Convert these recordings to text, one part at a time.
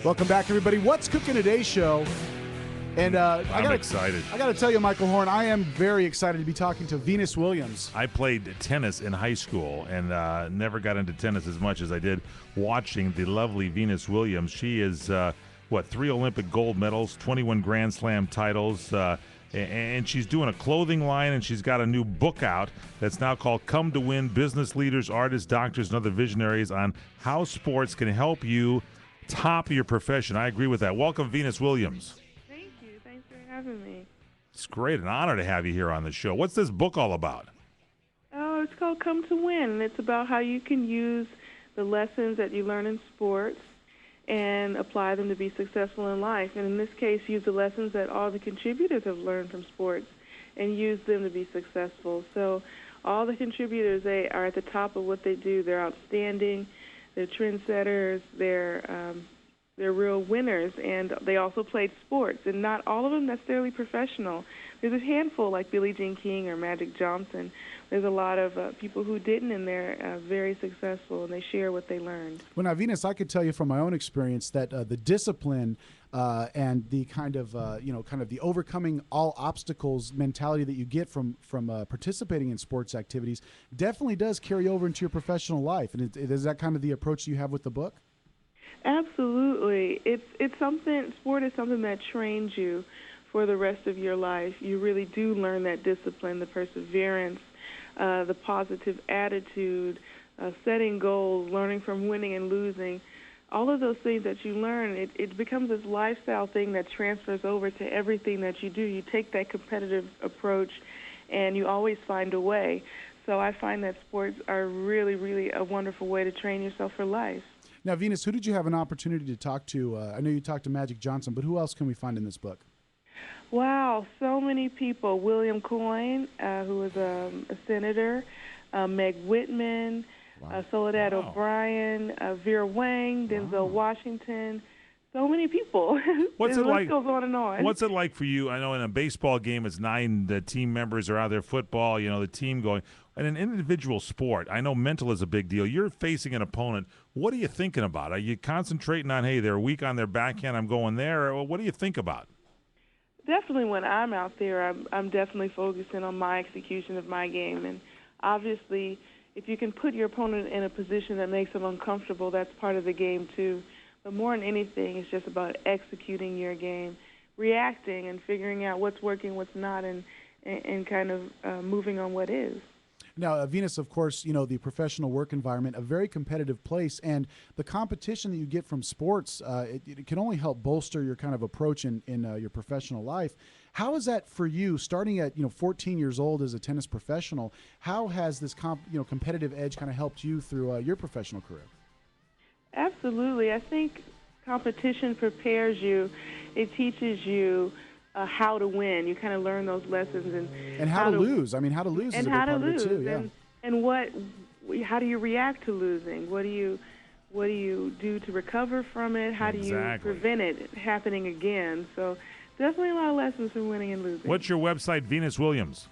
Welcome back, everybody. What's Cooking Today show? And I'm excited. I got to tell you, Michael Horn, I am very excited to be talking to Venus Williams. I played tennis in high school and never got into tennis as much as I did watching the lovely Venus Williams. She is, 3 Olympic gold medals, 21 Grand Slam titles, and she's doing a clothing line, and she's got a new book out that's now called Come to Win: Business Leaders, Artists, Doctors, and Other Visionaries on how sports can help you top your profession. I agree with that. Welcome, Venus Williams. Thank you. Thanks for having me. It's great, an honor to have you here on the show. What's this book all about? Oh, it's called Come to Win, and it's about how you can use the lessons that you learn in sports and apply them to be successful in life. And in this case, use the lessons that all the contributors have learned from sports and use them to be successful. So all the contributors, they are at the top of what they do. They're outstanding. They're trendsetters. They're real winners, and they also played sports, and not all of them necessarily professional. There's a handful like Billie Jean King or Magic Johnson. There's a lot of people who didn't, and they're very successful, and they share what they learned. Well, now, Venus, I could tell you from my own experience that the discipline and the kind of the overcoming all obstacles mentality that you get from participating in sports activities definitely does carry over into your professional life. And is that kind of the approach you have with the book? Absolutely. It's something. Sport is something that trains you for the rest of your life. You really do learn that discipline, the perseverance, the positive attitude, setting goals, learning from winning and losing. All of those things that you learn, it becomes this lifestyle thing that transfers over to everything that you do. You take that competitive approach, and you always find a way. So I find that sports are really, really a wonderful way to train yourself for life. Now, Venus, who did you have an opportunity to talk to? I know you talked to Magic Johnson, but who else can we find in this book? Wow, so many people. William Coyne, who was a senator, Meg Whitman, Soledad O'Brien, Vera Wang, Denzel Washington. So many people. What's it like? Goes on and on. What's it like for you? I know in a baseball game, it's 9 team members are out there. Football, the team going. In an individual sport, I know mental is a big deal. You're facing an opponent. What are you thinking about? Are you concentrating on, hey, they're weak on their backhand, I'm going there? Or what do you think about? Definitely when I'm out there, I'm definitely focusing on my execution of my game. And obviously, if you can put your opponent in a position that makes them uncomfortable, that's part of the game too. But more than anything, it's just about executing your game, reacting and figuring out what's working, what's not, and kind of moving on what is. Now, Venus, of course, the professional work environment, a very competitive place, and the competition that you get from sports, it can only help bolster your kind of approach in your professional life. How is that for you, starting at 14 years old as a tennis professional? How has this competitive edge kind of helped you through your professional career? Absolutely. I think competition prepares you. It teaches you how to win. You kind of learn those lessons and how to lose. I mean, how to lose is a big part of it too. Yeah. And how do you react to losing? What do you do to recover from it? How do you prevent it happening again? So definitely a lot of lessons from winning and losing. What's your website, Venus Williams?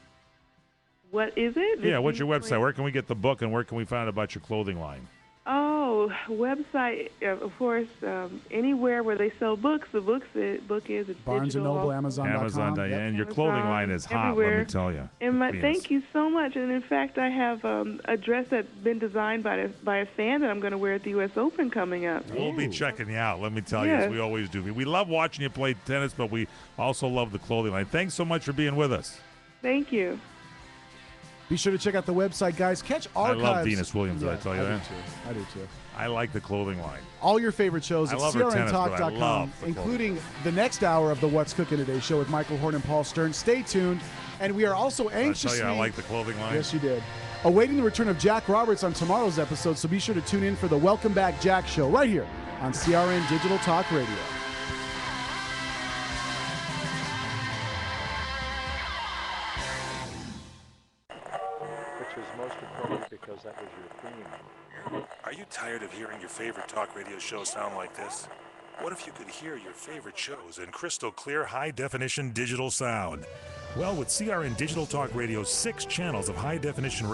What is it? Yeah, what's your website? Where can we get the book, and where can we find out about your clothing line? Oh, website, of course, anywhere where they sell books, the book is. It's Barnes & Noble, Amazon.com. And your clothing line is hot, everywhere. let me tell you. And thank you so much. And in fact, I have a dress that's been designed by a fan that I'm going to wear at the U.S. Open coming up. We'll be checking you out, let me tell you, as we always do. We love watching you play tennis, but we also love the clothing line. Thanks so much for being with us. Thank you. Be sure to check out the website, guys. Catch archives. I love Venus Williams, did I tell you that? I do too. I like the clothing line. All your favorite shows at CRNTalk.com, including the next hour of the What's Cooking Today show with Michael Horn and Paul Stern. Stay tuned. And we are also anxiously... I tell you, I like the clothing line. Yes, you did. Awaiting the return of Jack Roberts on tomorrow's episode, so be sure to tune in for the Welcome Back Jack show right here on CRN Digital Talk Radio. Because that was your theme. Are you tired of hearing your favorite talk radio show sound like this? What if you could hear your favorite shows in crystal clear, high-definition digital sound? Well, with CRN Digital Talk Radio's 6 channels of high-definition